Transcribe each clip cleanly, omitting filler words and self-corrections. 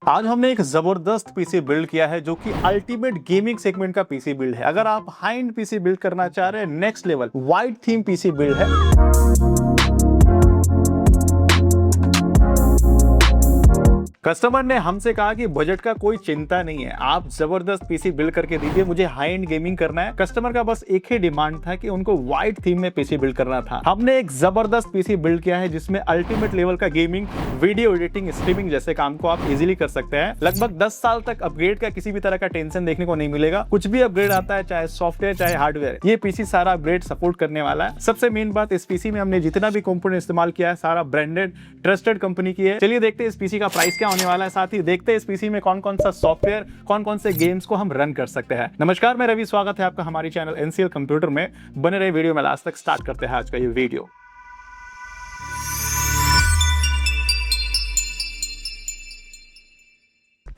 आज हमने एक जबरदस्त पीसी बिल्ड किया है जो कि अल्टीमेट गेमिंग सेगमेंट का पीसी बिल्ड है। अगर आप हाई एंड पीसी बिल्ड करना चाह रहे हैं, next level wide theme PC build है। कस्टमर ने हमसे कहा कि बजट का कोई चिंता नहीं है, आप जबरदस्त पीसी बिल्ड करके दीजिए, मुझे हाई एंड गेमिंग करना है। कस्टमर का बस एक ही डिमांड था कि उनको वाइड थीम में पीसी बिल्ड करना था। हमने एक जबरदस्त पीसी बिल्ड किया है जिसमें अल्टीमेट लेवल का गेमिंग, वीडियो एडिटिंग, स्ट्रीमिंग जैसे काम को आप इजीली कर सकते हैं। लगभग 10 साल तक अपग्रेड का किसी भी तरह का टेंशन देखने को नहीं मिलेगा। कुछ भी अपग्रेड आता है, चाहे सॉफ्टवेयर चाहे हार्डवेयर, ये पीसी सारा अपग्रेड सपोर्ट करने वाला है। सबसे मेन बात, इस पीसी में हमने जितना भी कंपोनेंट इस्तेमाल किया है सारा ब्रांडेड ट्रस्टेड कंपनी की है। चलिए देखते हैं इस पीसी का प्राइस क्या होने वाला है, साथ ही देखते हैं इस पीसी में कौन कौन सा सॉफ्टवेयर, कौन कौन से गेम्स को हम रन कर सकते हैं। नमस्कार, मैं रवि, स्वागत है आपका हमारी चैनल एनसीएल कंप्यूटर में। बने रहे वीडियो में लास्ट तक। स्टार्ट करते हैं आज का ये वीडियो।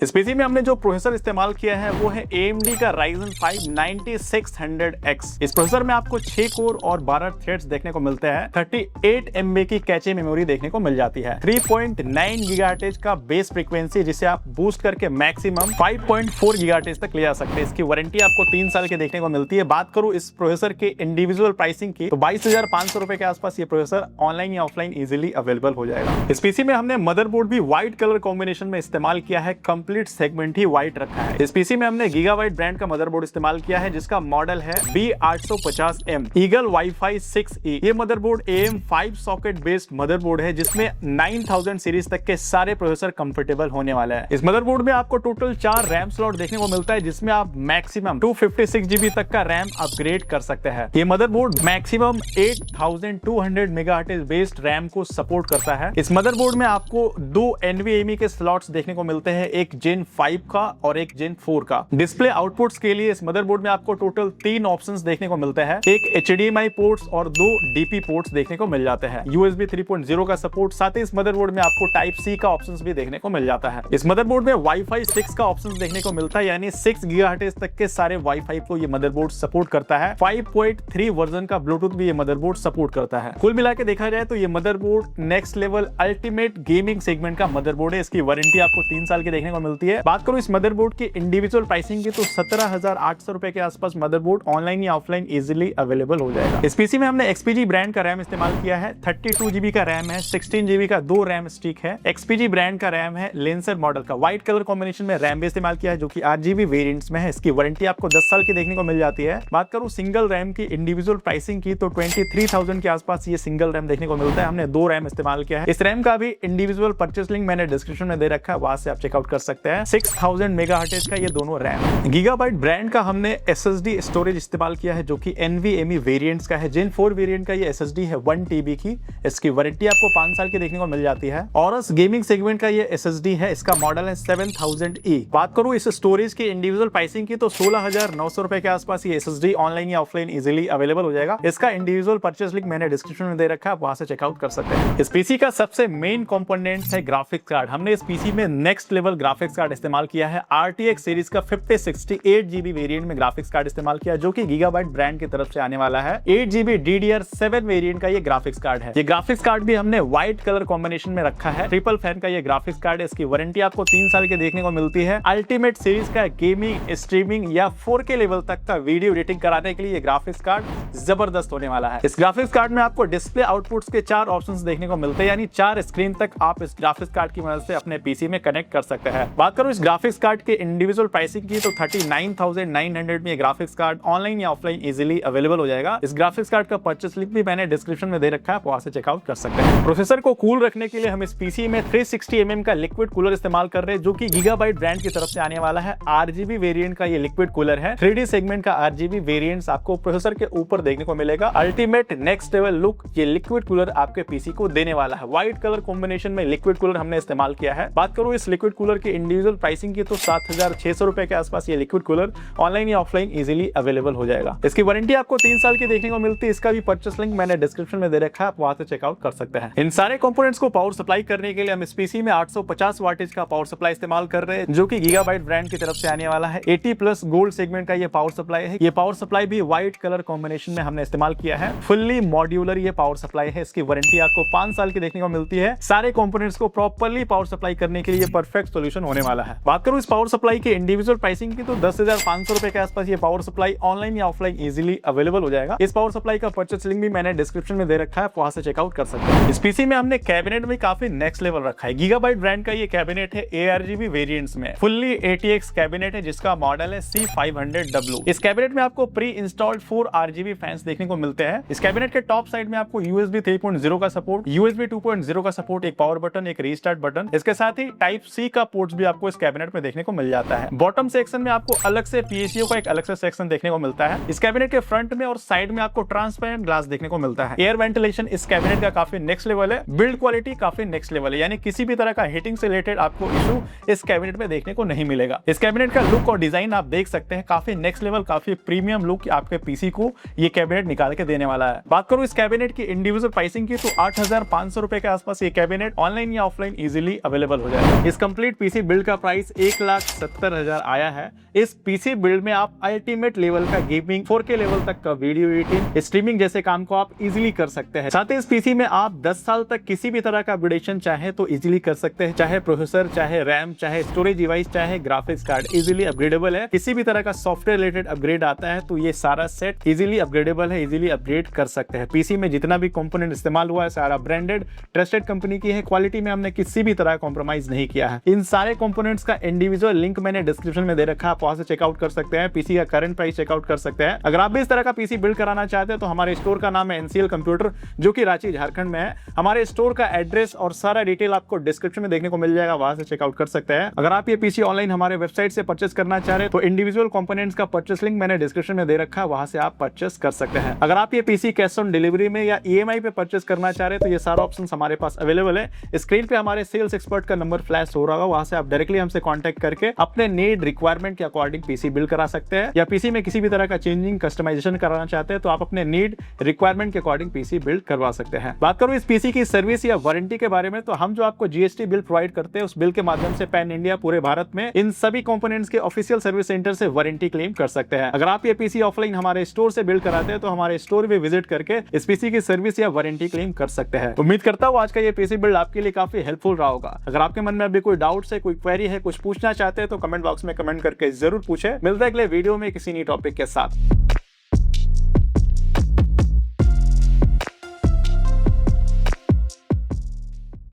इस पीसी में हमने जो प्रोसेसर इस्तेमाल किया है वो है AMD का Ryzen 5 9600X। इस प्रोसेसर में आपको 6 कोर और 12 थ्रेड्स देखने को मिलते हैं। 38 MB की कैचे मेमोरी देखने को मिल जाती है। 3.9 GHz का बेस फ्रीक्वेंसी जिसे आप बूस्ट करके मैक्सिमम 5.4 GHz तक ले जा सकते हैं। इसकी वारंटी आपको 3 साल के देखने को मिलती है। बात करूं इस प्रोसेसर के इंडिविजुअल प्राइसिंग की तो 22,500 रुपए के आसपास ये प्रोसेसर ऑनलाइन या ऑफलाइन इजिली अवेलेबल हो जाएगा। इस पीसी में हमने मदरबोर्ड भी व्हाइट कलर कॉम्बिनेशन में इस्तेमाल किया है। कंप्लीट सेगमेंट ही व्हाइट रखा है। इस पीसी में हमने गीगाबाइट ब्रांड का मदरबोर्ड इस्तेमाल किया है जिसका मॉडल है B850M ईगल वाईफाई 6E। ये motherboard AM5 socket based motherboard है जिसमें 9000 सीरीज तक के सारे प्रोसेसर कंफर्टेबल होने वाला है। इस मदरबोर्ड में आपको टोटल 4 रैम स्लॉट देखने को मिलता है जिसमें आप मैक्सिमम 256 GB तक का रैम अपग्रेड कर सकते हैं। ये motherboard maximum 8200 megahertz based RAM को सपोर्ट करता है। इस मदरबोर्ड में आपको 2 NVMe के स्लॉट्स देखने को मिलते हैं, एक Gen 5 का और एक Gen 4 का। डिस्प्ले आउटपुट्स के लिए इस मदरबोर्ड में आपको टोटल 3 ऑप्शंस देखने को मिलते हैं, एक HDMI पोर्ट्स और 2 DP पोर्ट्स देखने को मिल जाते हैं। USB 3.0 का सपोर्ट, साथ ही इस मदरबोर्ड में आपको Type C का ऑप्शंस भी देखने को मिल जाता है। इस मदरबोर्ड में Wi-Fi 6 का ऑप्शंस देखने को मिलता है, यानी 6 GHz तक के सारे Wi-Fi को ये मदरबोर्ड सपोर्ट करता है। 5.3 वर्जन का ब्लूटूथ भी ये मदरबोर्ड सपोर्ट करता है। कुल मिला के देखा जाए तो ये motherboard next level ultimate gaming segment का मदरबोर्ड है। इसकी वारंटी आपको 3 साल की देखने को मिलती है। बात करूं इस मदरबोर्ड की इंडिविजुअल प्राइसिंग की तो 17,800 रुपए के आसपास मदरबोर्ड ऑनलाइन या ऑफलाइन इजीली अवेलेबल हो जाएगा। इस पीसी में हमने XPG ब्रांड का रैम इस्तेमाल किया है। 32 GB का रैम है, 16 GB का 2 रैम स्टिक है। XPG ब्रांड का रैम है, लेंसर मॉडल का व्हाइट कलर कॉम्बिनेशन में रैम भी इस्तेमाल किया है जो कि RGB वेरिएंट्स में है। इसकी वारंटी आपको 10 साल की देखने को मिल जाती है। बात करूं सिंगल रैम की इंडिविजुअल प्राइसिंग की तो 23,000 के आसपास ये सिंगल रैम देखने को मिलता है। हमने 2 रैम इस्तेमाल किया है। इस रैम का भी इंडिविजुअल परचेस लिंक मैंने डिस्क्रिप्शन में दे रखा है, वहां से आप चेकआउट कर सकते हैं। 6000 मेगाहर्ट्ज का ये दोनों रैम। गीगाबाइट ब्रांड का हमने SSD स्टोरेज इस्तेमाल किया है जो कि NVMe वेरिएंट्स का है। Gen 4 वेरिएंट का ये SSD है 1 TB की। इसकी वारंटी आपको 5 साल की देखने को मिल जाती है। औरस गेमिंग सेगमेंट का ये SSD है, इसका मॉडल है 7000E। बात करूं इस स्टोरेज की इंडिविजुअल प्राइसिंग की तो 16,900 रुपए के आसपास ये SSD ऑनलाइन या ऑफलाइन इजीली अवेलेबल हो जाएगा। इसका इंडिविजुअल परचेस लिंक मैंने डिस्क्रिप्शन में दे रखा है, वहां से चेकआउट कर सकते हैं। इस पीसी का सबसे मेन कंपोनेंट है ग्राफिक्स कार्ड। हमने इस पीसी में नेक्स्ट लेवल ग्राफिक्स कार्ड इस्तेमाल किया है। RTX सीरीज का 5068 GB वेरिएंट में ग्राफिक्स कार्ड इस्तेमाल किया जो कि गीगाबाइट ब्रांड की तरफ से आने वाला है। 8 GB DDR7 वेरिएंट का ये ग्राफिक्स कार्ड है। ये ग्राफिक्स कार्ड भी हमने व्हाइट कलर कॉम्बिनेशन में रखा है। ट्रिपल फैन का ये ग्राफिक्स कार्ड है। इसकी वारंटी आपको 3 साल के देखने को मिलती है। अल्टीमेट सीरीज का गेमिंग, स्ट्रीमिंग या 4K लेवल तक का वीडियो एडिटिंग कराने के लिए ये ग्राफिक्स कार्ड जबरदस्त होने वाला है। इस ग्राफिक्स कार्ड में आपको डिस्प्ले आउटपुट्स के 4 ऑप्शंस देखने को मिलते हैं, यानी 4 स्क्रीन तक आप इस ग्राफिक्स कार्ड की मदद से अपने पीसी में कनेक्ट कर सकते हैं। बात करूं इस ग्राफिक्स कार्ड के इंडिविजुअल प्राइसिंग की तो 39,900 में ग्राफिक्स कार्ड ऑनलाइन या ऑफलाइन इजीली अवेलेबल हो जाएगा। इस ग्राफिक्स कार्ड का परचेस लिंक भी मैंने डिस्क्रिप्शन में दे रखा है, वहां से चेकआउट कर सकते हैं। प्रोसेसर को कूल रखने के लिए हम इस पीसी में 360 mm का लिक्विड कूलर इस्तेमाल कर रहे हैं जो कि गीगाबाइट ब्रांड की तरफ से आने वाला है। RGB वेरिएंट का ये लिक्विड कूलर है। 3D सेगमेंट का RGB वेरिएंट्स आपको प्रोसेसर के ऊपर देखने को मिलेगा। अल्टीमेट नेक्स्ट लेवल लुक ये लिक्विड कूलर आपके पीसी को देने वाला है। व्हाइट कलर कॉम्बिनेशन में लिक्विड कूलर हमने इस्तेमाल किया है। बात करूं इस लिक्विड कूलर की इंडिविजुअल प्राइसिंग की तो 7,600 रुपए के आसपास ये लिक्विड कूलर ऑनलाइन या ऑफलाइन इजीली अवेलेबल हो जाएगा। इसकी वारंटी आपको 3 साल की देखने को मिलती है। इसका भी परचेस लिंक मैंने डिस्क्रिप्शन में दे रखा है, आप वहां से चेकआउट कर सकते हैं। इन सारे कंपोनेंट्स को पावर सप्लाई करने के लिए हम इस पीसी में 850 वाटेज का पावर सप्लाई इस्तेमाल कर रहे हैं जो कि गीगाबाइट ब्रांड की तरफ से आने वाला है। 80+ गोल्ड सेगमेंट का ये पावर सप्लाई है। ये पावर सप्लाई भी व्हाइट कलर कॉम्बिनेशन में हमने इस्तेमाल किया है। फुल्ली मॉड्यूलर ये पावर सप्लाई है। इसकी वारंटी आपको 5 साल की देखने को मिलती है। सारे कंपोनेंट्स को प्रॉपर्ली पावर सप्लाई करने के लिए परफेक्ट सॉल्यूशन होने होने वाला है। बात करूं इस पावर सप्लाई की इंडिविजुअल प्राइसिंग की तो 10,500 रुपए के आसपास ये पावर सप्लाई ऑनलाइन या ऑफलाइन इजीली अवेलेबल हो जाएगा। इस पावर सप्लाई का परचेस लिंक भी मैंने डिस्क्रिप्शन में दे रखा है, वहां से चेकआउट कर सकते हैं। इस पीसी में हमने कैबिनेट में काफी नेक्स्ट लेवल रखा है। गीगाबाइट ब्रांड का ये कैबिनेट है ARGB वेरिएंट्स में, फुल्ली ATX कैबिनेट है जिसका मॉडल है C500W। इस कैबिनेट में आपको प्री इंस्टॉल्ड 4 RGB फैंस देखने को मिलते हैं। इस कैबिनेट के टॉप साइड में आपको USB 3.0 का सपोर्ट, USB 2.0 का सपोर्ट, एक पावर बटन, एक रीस्टार्ट बटन, इसके साथ ही Type-C का पोर्ट्स भी आपको इस कैबिनेट में देखने को मिल जाता है। बॉटम सेक्शन में आपको अलग से PCO का एक अलग से सेक्शन देखने को मिलता है। इस कैबिनेट के फ्रंट में और साइड में आपको ट्रांसपेरेंट ग्लास देखने को मिलता है। एयर वेंटिलेशन इस कैबिनेट का काफी नेक्स्ट लेवल है। बिल्ड क्वालिटी काफी नेक्स्ट लेवल है, यानी किसी भी तरह का हीटिंग से रिलेटेड आपको इशू इस कैबिनेट में देखने को नहीं मिलेगा। इस कैबिनेट का लुक और डिजाइन आप देख सकते हैं, काफी नेक्स्ट लेवल, काफी प्रीमियम लुक आपके पीसी को ये कैबिनेट निकाल के देने वाला है। बात करूं इस कैबिनेट की इंडिविजुअल प्राइसिंग की तो 8,500 रुपए के आसपास ये कैबिनेट ऑनलाइन या ऑफलाइन इजीली अवेलेबल हो जाएगा। इस कंप्लीट पीसी बिल्ड का प्राइस 1,70,000 आया है। इस पीसी बिल्ड में आप अल्टीमेट लेवल का गेमिंग, 4K लेवल तक का वीडियो एडिटिंग, स्ट्रीमिंग जैसे काम को आप इजीली कर सकते हैं। साथ ही इस पीसी में आप 10 साल तक किसी भी तरह का अपग्रेडेशन चाहे तो इजीली कर सकते हैं, चाहे प्रोसेसर, चाहे रैम, चाहे स्टोरेज डिवाइस, चाहे ग्राफिक्स कार्ड, इजीली अपग्रेडेबल है। किसी भी तरह का सॉफ्टवेयर रिलेटेड अपग्रेड आता है तो ये सारा सेट इजीली अपग्रेडेबल है, इजीली अपग्रेड कर सकते हैं। पीसी में जितना भी कंपोनेंट इस्तेमाल हुआ है सारा ब्रांडेड ट्रस्टेड कंपनी की है। क्वालिटी में हमने किसी भी तरह कॉम्प्रोमाइज नहीं किया है। इन सारे कंपोनेंट्स का इंडिविजुअल लिंक मैंने डिस्क्रिप्शन में दे रखा है, आप वहां से चेकआउट कर सकते हैं। पीसी का करंट प्राइस चेकआउट कर सकते हैं। अगर आप भी इस तरह का पीसी बिल्ड कराना चाहते हैं तो हमारे स्टोर का नाम है NCL कंप्यूटर, जो कि रांची झारखंड में है। हमारे स्टोर का एड्रेस और सारा डिटेल आपको डिस्क्रिप्शन में देखने को मिल जाएगा, वहां से चेकआउट कर सकते हैं। अगर आप ये पीसी ऑनलाइन हमारे वेबसाइट से परचेस करना चाह रहे हैं तो इंडिविजुअल कंपोनेंट्स का परचेस लिंक मैंने डिस्क्रिप्शन में दे रखा है, वहां से आप परचेस कर सकते हैं। अगर आप ये पीसी कैश ऑन डिलीवरी में या EMI पे परचेस करना चाह रहे हैं तो ये सारा ऑप्शन हमारे पास अवेलेबल है। स्क्रीन पे हमारे सेल्स एक्सपर्ट का नंबर फ्लैश हो रहा होगा, वहां से आप डायरेक्टली हमसे कांटेक्ट करके अपने नीड रिक्वायरमेंट के अकॉर्डिंग पीसी बिल्ड करा सकते हैं। या पीसी में किसी भी तरह का चेंजिंग, कस्टमाइजेशन कराना चाहते हैं तो आप अपने नीड रिक्वायरमेंट के अकॉर्डिंग पीसी बिल्ड करवा सकते हैं। बात करूं इस पीसी की सर्विस या वारंटी के बारे में तो हम जो आपको GST बिल प्रोवाइड करते हैं उस बिल के माध्यम से पैन इंडिया पूरे भारत में इन सभी कंपोनेंट्स के ऑफिशियल सर्विस सेंटर से वारंटी क्लेम कर सकते हैं। अगर आप ये पीसी ऑफलाइन हमारे स्टोर से बिल्ड कराते हैं तो हमारे स्टोर भी विजिट करके इस पीसी की सर्विस या वारंटी क्लेम कर सकते हैं। उम्मीद करता हूं आज का ये पीसी बिल्ड आपके लिए काफी हेल्पफुल रहा होगा। अगर आपके मन में अभी कोई डाउट है, कोई क्वेरी है, कुछ पूछना चाहते हैं तो कमेंट बॉक्स में कमेंट करके जरूर पूछे। मिलते हैं अगले वीडियो में किसी नई टॉपिक के साथ।